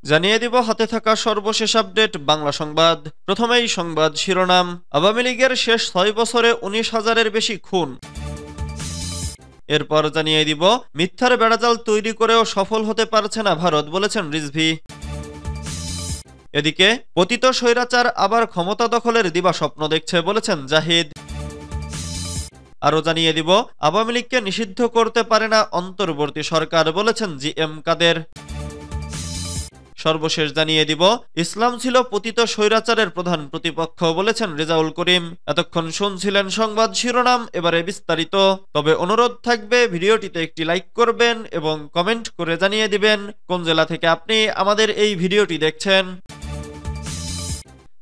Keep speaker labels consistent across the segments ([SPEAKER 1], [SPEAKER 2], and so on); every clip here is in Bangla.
[SPEAKER 1] জানিয়ে দিব হাতে থাকা সর্বশেষ আপডেট বাংলা সংবাদ। প্রথমেই সংবাদ শিরোনাম। আওয়ামী লীগের শেষ ৬ বছরে ১৯,০০০-এর বেশি খুন। এরপর জানিয়ে দিব মিথ্যার বেড়াজাল তৈরি করেও সফল হতে পারছে না ভারত, বলেছেন রিজভী। এদিকে পতিত স্বৈরাচার আবার ক্ষমতা দখলের দিবাস্বপ্ন দেখছে, বলেছেন জাহিদ। আরও জানিয়ে দিব আওয়ামী লীগকে নিষিদ্ধ করতে পারে না অন্তর্বর্তী সরকার, বলেছেন জিএম কাদের। সর্বশেষ জানিয়ে দিব ইসলাম ছিল পতিত স্বৈরাচারের প্রধান প্রতিপক্ষ, বলেছেন রেজাউল করিম। এতক্ষণ শুনছিলেন সংবাদ শিরোনাম, এবারে বিস্তারিত। তবে অনুরোধ থাকবে ভিডিওটিতে একটি লাইক করবেন এবং কমেন্ট করে জানিয়ে দিবেন কোন জেলা থেকে আপনি আমাদের এই ভিডিওটি দেখছেন।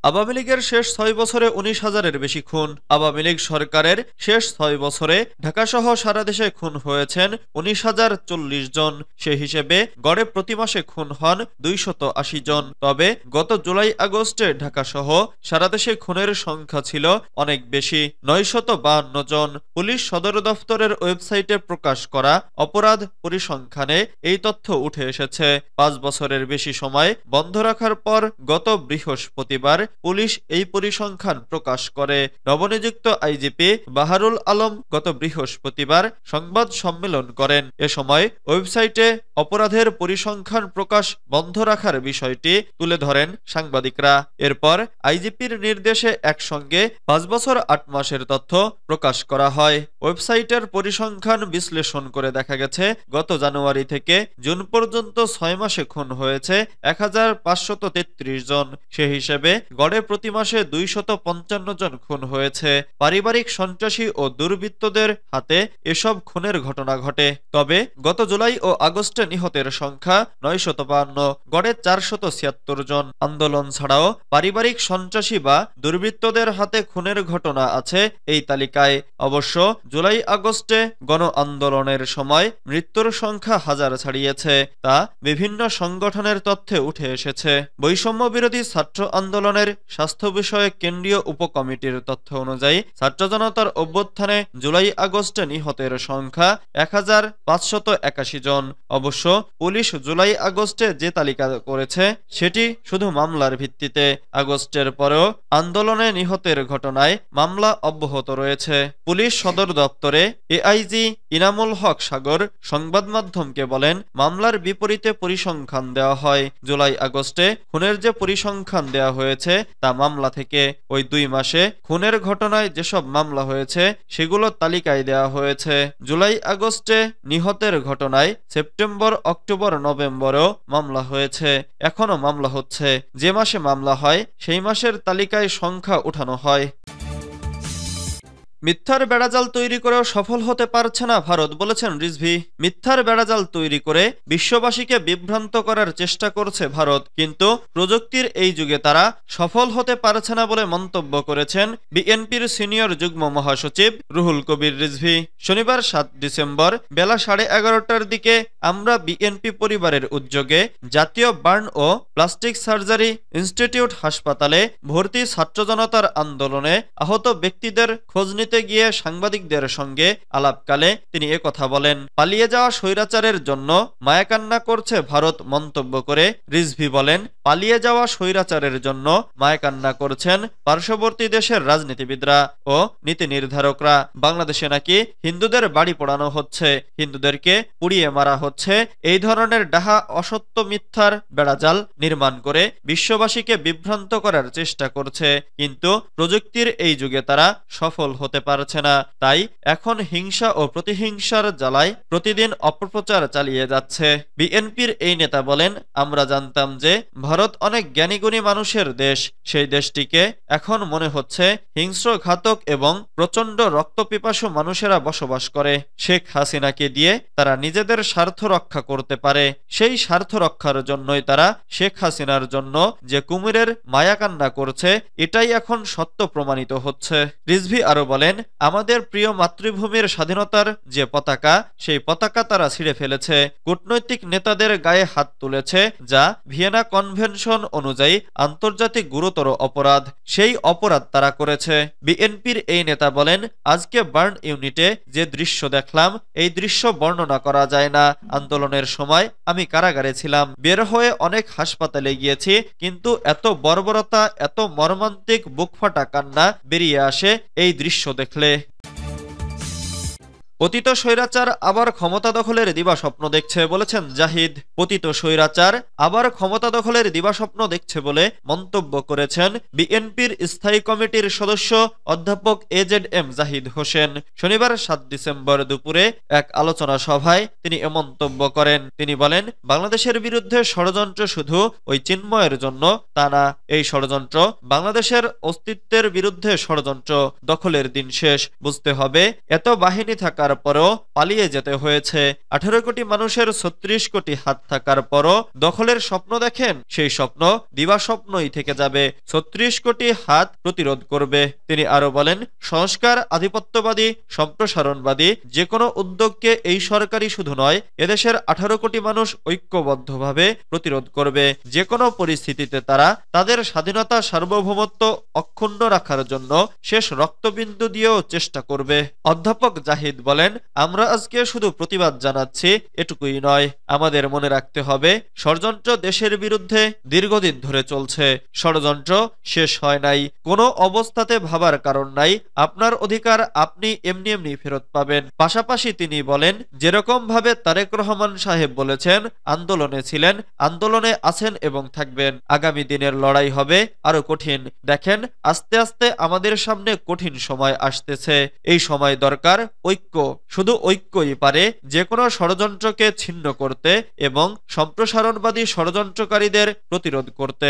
[SPEAKER 1] আওয়ামী লীগের শেষ ৬ বছরে ১৯,০০০-এর বেশি খুন। আওয়ামী লীগ সরকারের শেষ ৬ বছরে ঢাকাসহ সারা দেশে খুন হয়েছেন ১৯,০৪০ জন। সে হিসেবে গড়ে প্রতি মাসে খুন হন ২৮০ জন। তবে গত জুলাই আগস্টে ঢাকাসহ সারা দেশে খুনের সংখ্যা ছিল অনেক বেশি, ৯৫২ জন। পুলিশ সদর দফতরের ওয়েবসাইটে প্রকাশ করা অপরাধ পরিসংখ্যানে এই তথ্য উঠে এসেছে। ৫ বছরের বেশি সময় বন্ধ রাখার পর গত বৃহস্পতিবার পুলিশ এই পরিসংখ্যান প্রকাশ করে। নবনিযুক্ত আইজিপি বাহারুল আলম গত বৃহস্পতিবার সংবাদ সম্মেলন করেন। এ সময় ওয়েবসাইটে অপরাধের পরিসংখ্যান প্রকাশ বন্ধ রাখার বিষয়টি তুলে ধরেন সাংবাদিকরা। এরপর আইজিপির নির্দেশে একসঙ্গে ৫ বছর ৮ মাসের তথ্য প্রকাশ করা হয়। ওয়েবসাইটের পরিসংখ্যান বিশ্লেষণ করে দেখা গেছে গত জানুয়ারি থেকে জুন পর্যন্ত ৬ মাসে খুন হয়েছে ১৫৩৩ জন। সে হিসেবে গড়ে প্রতি মাসে ২৫৫ জন খুন হয়েছে। পারিবারিক সন্ত্রাসী ও দুর্বৃত্তদের হাতে এসব খুনের ঘটনা ঘটে। তবে গত জুলাই ও আগস্টে নিহতের সংখ্যা ৯৫২, গড়ে ৪৭৬ জন। আন্দোলন ছাড়াও পারিবারিক সন্ত্রাসী বা দুর্বৃত্তদের হাতে খুনের ঘটনা আছে এই তালিকায়। অবশ্য জুলাই আগস্টে গণ আন্দোলনের সময় মৃত্যুর সংখ্যা হাজার ছাড়িয়েছে, তা বিভিন্ন সংগঠনের তথ্যে উঠে এসেছে। বৈষম্য বিরোধী ছাত্র আন্দোলনের স্বাস্থ্য বিষয়ক কেন্দ্রীয় উপকমিটির তথ্য অনুযায়ী ছাত্র জনতার অভ্যুত্থানে জুলাই আগস্টে নিহতের সংখ্যা ১৫৮১ জন। অবশ্য পুলিশ জুলাই আগস্টে যে তালিকা করেছে সেটি শুধু মামলার ভিত্তিতে। আগস্টের পরেও আন্দোলনে নিহতের ঘটনায় মামলা অব্যাহত রয়েছে। পুলিশ সদর দপ্তরে এআইজি ইনামুল হক সাগর সংবাদ মাধ্যমকে বলেন, মামলার বিপরীতে পরিসংখ্যান দেওয়া হয়। জুলাই আগস্টে খুনের যে পরিসংখ্যান দেওয়া হয়েছে তা মামলা থেকে। ওই ২ মাসে খুনের ঘটনায় যেসব মামলা হয়েছে সেগুলো তালিকায় দেওয়া হয়েছে। জুলাই আগস্টে নিহতের ঘটনায় সেপ্টেম্বর, অক্টোবর, নভেম্বরেও মামলা হয়েছে, এখনো মামলা হচ্ছে। যে মাসে মামলা হয় সেই মাসের তালিকায় সংখ্যা উঠানো হয়। মিথ্যার বেড়াজাল তৈরি করেও সফল হতে পারছে না ভারত, বলেছেন রিজভী। মিথ্যার বেড়াজাল তৈরি করে বিশ্ববাসীকে বিভ্রান্ত করার চেষ্টা করছে ভারত, কিন্তু প্রযুক্তির এই যুগে তারা সফল হতে পারছে না বলে মন্তব্য করেছেন বিএনপির সিনিয়র যুগ্ম মহাসচিব রুহুল কবির রিজভী। শনিবার ৭ ডিসেম্বর বেলা ১১:৩০টার দিকে আমরা বিএনপি পরিবারের উদ্যোগে জাতীয় বার্ন ও প্লাস্টিক সার্জারি ইনস্টিটিউট হাসপাতালে ভর্তি ছাত্র জনতার আন্দোলনে আহত ব্যক্তিদের খোঁজ নিতে গিয়ে সাংবাদিকদের সঙ্গে আলাপকালে তিনি একথা বলেন। পালিয়ে যাওয়া স্বৈরাচারের জন্য মায়াকান্না করছে ভারত মন্তব্য করে রিজভী বলেন, পালিয়ে যাওয়া স্বৈরাচারের জন্য মায়াকান্না করছেন পার্শ্ববর্তী দেশের রাজনীতিবিদরা ও নীতি নির্ধারকরা। বাংলাদেশে নাকি হিন্দুদের বাড়ি পোড়ানো হচ্ছে, হিন্দুদেরকে পুড়িয়ে মারা হচ্ছে, এই ধরনের ডাহা অসত্য মিথ্যার বেড়াজাল নির্মাণ করে বিশ্ববাসীকে বিভ্রান্ত করার চেষ্টা করছে। কিন্তু প্রযুক্তির এই যুগে তারা সফল হতে পারছে না, তাই এখন হিংসা ও প্রতিহিংসার জ্বালায় প্রতিদিন অপপ্রচার চালিয়ে যাচ্ছে। বিএনপির এই নেতা বলেন, আমরা জানতাম যে ভারত অনেক জ্ঞানীগুণী মানুষের দেশ, সেই দেশটিকে এখন মনে হচ্ছে হিংস্র, ঘাতক এবং প্রচন্ড রক্তপিপাসু মানুষেরা বসবাস করে। শেখ হাসিনাকে দিয়ে তারা নিজেদের স্বার্থ রক্ষা করতে পারে, সেই স্বার্থ রক্ষার জন্যই তারা শেখ হাসিনার জন্য যে কুমিরের মায়াকান্না করছে এটাই এখন সত্য প্রমাণিত হচ্ছে। রিজভী আরো বলেন, বলেন, আমাদের প্রিয় মাতৃভূমির স্বাধীনতার যে পতাকা, সেই পতাকা তারা ছিঁড়ে ফেলেছে। কূটনৈতিক নেতাদের গায়ে হাত তুলেছে, যা ভিয়েনা কনভেনশন অনুযায়ী আন্তর্জাতিক গুরুতর অপরাধ। সেই অপরাধ তারা করেছে। বিএনপির এই নেতা বলেন, আজকে বার্ন ইউনিটে যে দৃশ্য দেখলাম, এই দৃশ্য বর্ণনা করা যায় না। আন্দোলনের সময় আমি কারাগারে ছিলাম, বের হয়ে অনেক হাসপাতালে গিয়েছি, কিন্তু এত বর্বরতা, এত মর্মান্তিক বুকফাটা কান্না বেরিয়ে আসে এই দৃশ্য দেখলে। পতিত স্বৈরাচার আবার ক্ষমতা দখলের দিবাস্বপ্ন দেখছে বলেছেন জাহিদ। পতিত স্বৈরাচার আবার ক্ষমতা দখলের দিবাস্বপ্ন দেখছে বলে মন্তব্য করেছেন বিএনপির স্থায়ী কমিটির সদস্য অধ্যাপক এজেড জাহিদ হোসেন। শনিবার ৭ ডিসেম্বর দুপুরে এক আলোচনা সভায় তিনি এ মন্তব্য করেন। তিনি বলেন, বাংলাদেশের বিরুদ্ধে ষড়যন্ত্র শুধু ওই চিন্ময়ের জন্য তা না, এই ষড়যন্ত্র বাংলাদেশের অস্তিত্বের বিরুদ্ধে ষড়যন্ত্র। দখলের দিন শেষ। বুঝতে হবে, এত বাহিনী থাকার পরও পালিয়ে যেতে হয়েছে। 18 কোটি মানুষের 36 কোটি হাত থাকার পরও দখলের স্বপ্ন দেখেন, সেই স্বপ্ন দিবাস্বপ্নই থেকে যাবে। 36 কোটি হাত প্রতিরোধ করবে। তিনি আরো বলেন, সংস্কার, আধিপত্যবাদী, সম্প্রসারণবাদী যে কোনো উদ্যোগকে এই সরকারই শুধু নয়, এদেশের 18 কোটি মানুষ ঐক্যবদ্ধভাবে প্রতিরোধ করবে। যে কোনো পরিস্থিতিতে তারা তাদের স্বাধীনতা, সার্বভৌমত্ব অক্ষুণ্ণ রাখার জন্য শেষ রক্তবিন্দু দিয়েও চেষ্টা করবে। অধ্যাপক জাহিদ বলেন, আমরা আজকে শুধু প্রতিবাদ জানাচ্ছি এটুকুই নয়, আমাদের মনে রাখতে হবে ষড়যন্ত্র দেশের বিরুদ্ধে দীর্ঘদিন ধরে চলছে। ষড়যন্ত্র শেষ হয় নাই। কোনো অবস্থাতে ভাবার কারণ নাই, আপনার অধিকার আপনি এমনি এমনি ফেরত পাবেন। পাশাপাশি তিনি বলেন, যেরকম ভাবে তারেক রহমান সাহেব বলেছেন, আন্দোলনে ছিলেন, আন্দোলনে আছেন এবং থাকবেন। আগামী দিনের লড়াই হবে আরো কঠিন। দেখেন, আস্তে আস্তে আমাদের সামনে কঠিন সময় আসতেছে। এই সময় দরকার ঐক্য। শুধু ঐক্যই পারে যে কোনো ষড়যন্ত্রকে ছিন্ন করতে এবং সম্প্রসারণবাদী ষড়যন্ত্রকারীদের প্রতিরোধ করতে।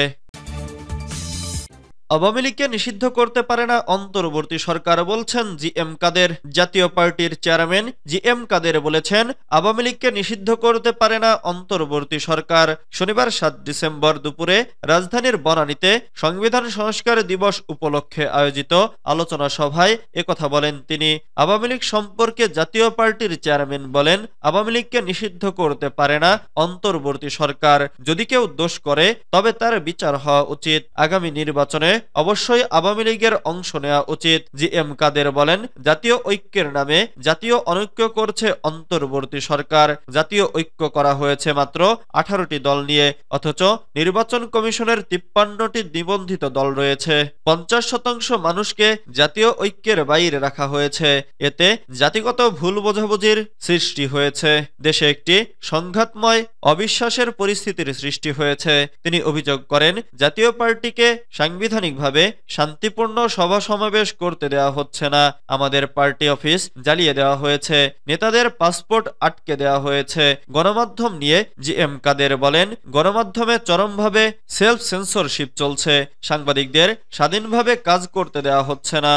[SPEAKER 1] আওয়ামী লীগকে নিষিদ্ধ করতে পারে না অন্তর্বর্তী সরকার বলছেন জিএম কাদের। জাতীয় পার্টির চেয়ারম্যান জিএম কাদের বলেছেন, আওয়ামী লীগকে নিষিদ্ধ করতে পারে না অন্তর্বর্তী সরকার। শনিবার ৭ ডিসেম্বর দুপুরে রাজধানীর বনানীতে সংবিধান সংস্কার দিবস উপলক্ষে আয়োজিত আলোচনা সভায় একথা বলেন তিনি। আওয়ামী লীগ সম্পর্কে জাতীয় পার্টির চেয়ারম্যান বলেন, আওয়ামী লীগকে নিষিদ্ধ করতে পারে না অন্তর্বর্তী সরকার। যদি কেউ দোষ করে তবে তার বিচার হওয়া উচিত। আগামী নির্বাচনে অবশ্যই আওয়ামী লীগের অংশ নেওয়া উচিত। জিএম কাদের বলেন, জাতীয় ঐক্যের নামে জাতীয় অনৈক্য করছে অন্তর্বর্তী সরকার। জাতীয় ঐক্য করা হয়েছে মাত্র 18টি দল নিয়ে, অথচ নির্বাচন কমিশনের 53টি নিবন্ধিত দল রয়েছে। 50% মানুষকে জাতীয় ঐক্যের বাইরে রাখা হয়েছে। এতে জাতিগত ভুল বোঝাবুঝির সৃষ্টি হয়েছে। দেশে একটি সংঘাতময়, অবিশ্বাসের পরিস্থিতির সৃষ্টি হয়েছে। তিনি অভিযোগ করেন, জাতীয় পার্টিকে সাংবিধানিক ভাবে শান্তিপূর্ণ সভা সমাবেশ করতে দেওয়া হচ্ছে না। আমাদের পার্টি অফিস জ্বালিয়ে দেওয়া হয়েছে, নেতাদের পাসপোর্ট আটকে দেওয়া হয়েছে। গণমাধ্যম নিয়ে জিএম কাদের বলেন, গণমাধ্যমে চরমভাবে সেলফ সেন্সরশিপ চলছে। সাংবাদিকদের স্বাধীনভাবে কাজ করতে দেওয়া হচ্ছে না।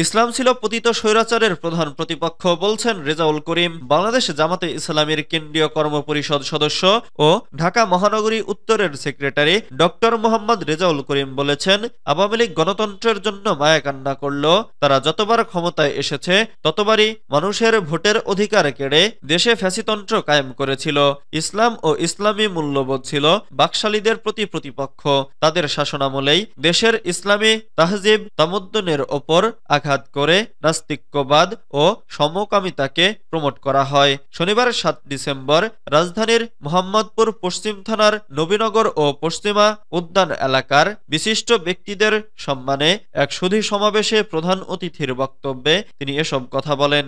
[SPEAKER 1] ইসলাম ছিল পতিত স্বৈরাচারের প্রধান প্রতিপক্ষ বলছেন রেজাউল করিম। বাংলাদেশ জামাতে ইসলামীর কেন্দ্রীয় কর্মপরিষদ সদস্য ও ঢাকা মহানগরী উত্তরের সেক্রেটারি ডক্টর মোহাম্মদ রেজাউল করিম বলেছেন, আওয়ামী লীগ গণতন্ত্রের জন্য মায়া কান্না করল। তারা যতবার ক্ষমতায় এসেছে ততবারই মানুষের ভোটের অধিকার কেড়ে দেশে ফ্যাসিতন্ত্র কায়েম করেছিল। ইসলাম ও ইসলামী মূল্যবোধ ছিল বাকশালীদের প্রতি প্রতিপক্ষ। তাদের শাসনামলেই দেশের ইসলামী তাহজিব তামুদ্দুনের ওপর আঘাত করে নাস্তিক্যবাদ ও সমকামিতাকে প্রমোট করা হয়। শনিবার ৭ ডিসেম্বর রাজধানীর মোহাম্মদপুর পশ্চিম থানার নবীনগর ও পশ্চিমা উদ্যান এলাকার বিশিষ্ট ব্যক্তিদের সম্মানে এক সুধী সমাবেশে প্রধান অতিথির বক্তব্যে তিনি এসব কথা বলেন।